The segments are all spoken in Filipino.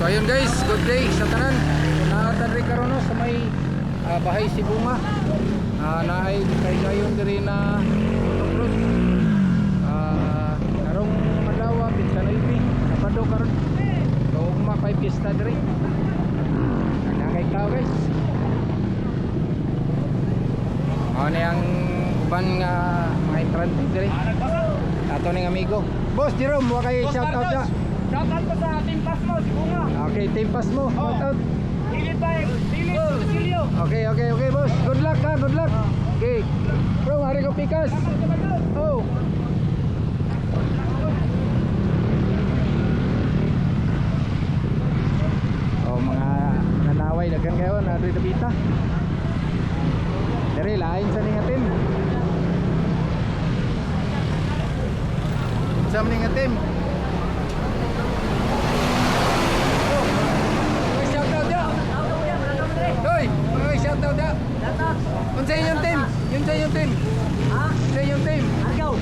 So ayun guys, good day sa tanan. Naatadri karon no sa may bahay si Bunga. Naay kay gayon diri na cross. Karong madlaw bisan ibi napado karon. So mapay pista diri. Nagkakay tao guys. Ano yang uban nga mga entrante diri. Ato ning amigo. Boss Jerome, wa kay shout out ya. Shout out ko sa Team Pass mo, si Bunga. Okay, Team Pass mo. Shout out. Dilip tayo, Dilip, Silio. Okay, boss. Good luck ha, good luck. Okay. Bro, hari ko pikas. Oh. Oh, mga nanaway daghan kayo na diri dabita. Diri lain sa ning atim. Sa ning atim. Hoy, mga shoutout ya. Unsa inyong team? Yun sa inyong team. Ha? Sa inyong team. Argaw.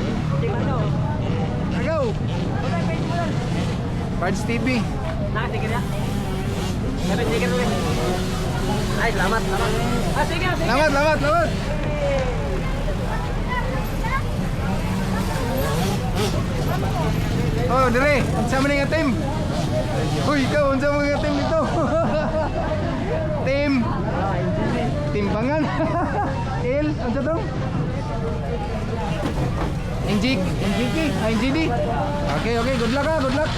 Team Argaw. Agaw. Wala page mo lang. Pards TV. Sige na. Sige na. Ay, salamat. Sige. Lamat. Oh, dire. Unsa man nga team? Hoy, ikaw unsa man nga team dito? Team Timbangan. Il, unsa to? NGD. Okay, good luck ha, good luck.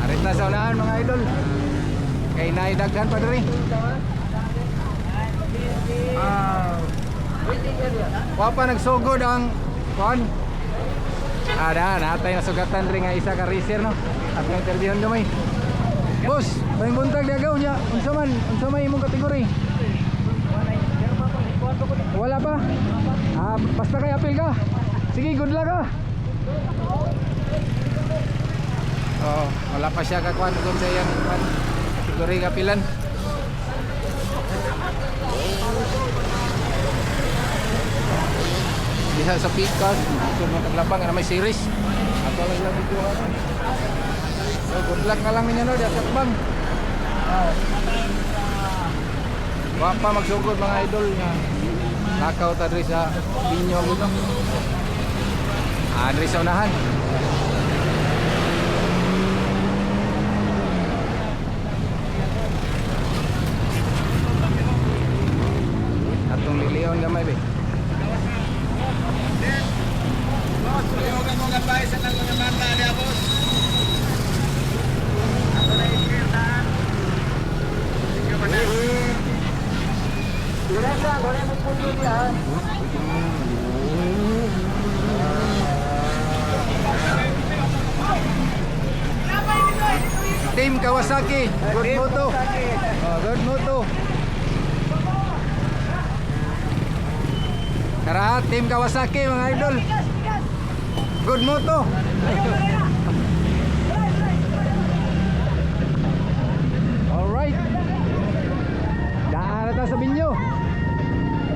Arita sa unahan mga idol. Kay naidaghan pa diri. Wa pa nagsugod ang kuan. Natay na sugatan rin nga isa ka racer no. At nga interviewon gamay. Boss, may buntag diagaw niya. Unsa man imong kategory? Wala pa. Basta kay apil ka. Sige, good luck ha. Oh, wala pa siya ka kuan kung sa iyang kategory kapilan. Diha sa pikas, ito mga taglapang na may series. Ato lang video ha. So good luck na lang ninyo no, diha sa tabang. Wa pa magsugod mga idol nga. Nakaw ta diri sa Binyo gusto. Diri sa unahan. Atong liliyon gamay be. Team Kawasaki, good moto. Good moto. Tara, Team Kawasaki mga idol. Good moto. Alright. Daan na tayo sa Binyo.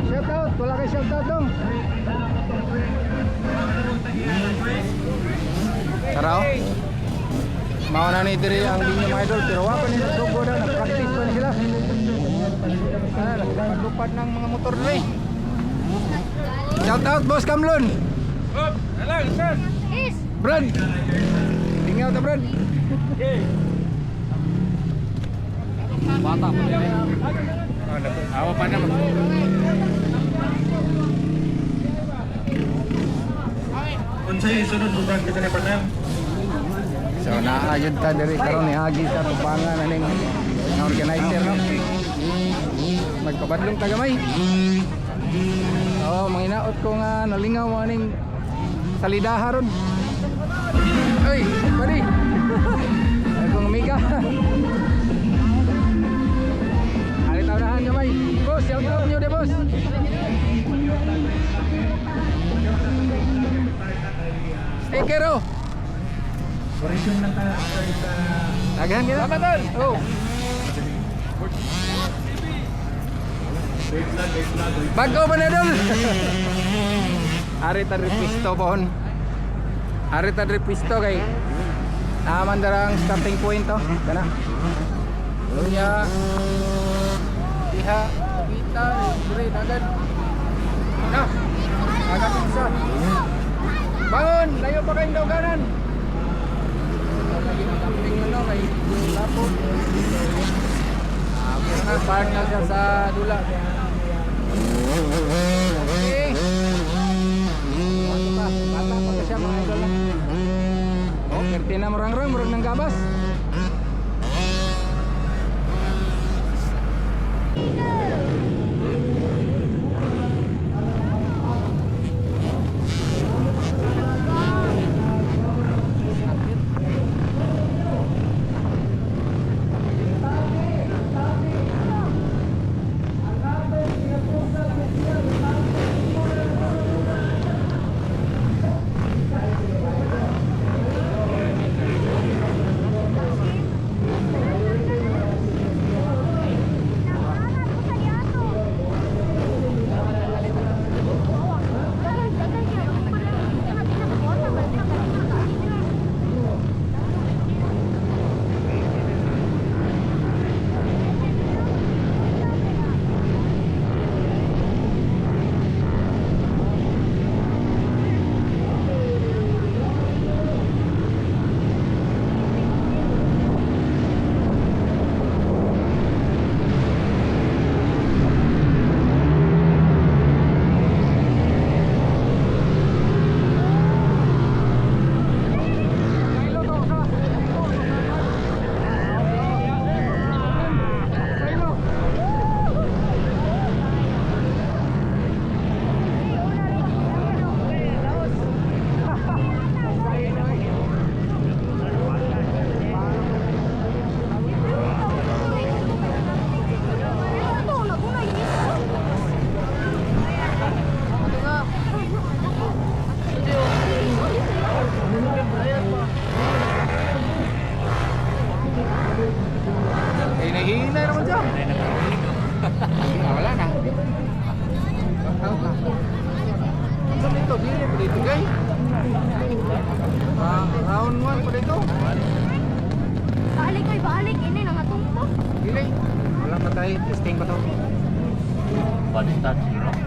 Shout out, wala kay shout out dong. Tara o. Mauna ni diri ang Binyo mga idol. Pero wala pa nila sugo na, nag-practice pa sila. Nagpapatupad ng mga motor diri. Shout out Boss Kamlon. Hello, sir. Brad. Tingnan ta Brad. Bata pa yan. Awa pa naman. Unsay sunod bukan kita ni partner? So naayod ta diri karon ni Hagi sa tubangan aning nga organizer no. Magpabadlong ta gamay. Oh, manginaot ko nga nalingaw aning salidaha ron. Ay, bali. Akong amiga. Ari tawdahan gamay. Boss, shout out nyo de boss. Sticker oh. Operation lang tayo sa Daghan kita. Ramadan. Oh. Bago ba na dol? Ari ta repisto pohon. Ari ta diri pisto kay naman darang starting point to. Kana. Unya diha kita diri agad. Na. Agad isa. Bangun, layo pa kayong dauganan. Lagi camping ano kay lapot. Pernah park na siya sa dula. Okay. Bata pa siya mga idol lang. Oh, kerti na murang ng gabas. Hihina naman siya. Wala na. Saan dito? Dili pa dito gay. Round 1 pa dito. Balik ay balik. Ini nangatong po. Dili. Wala pa tayo. Testing pa to. Body touch, bro.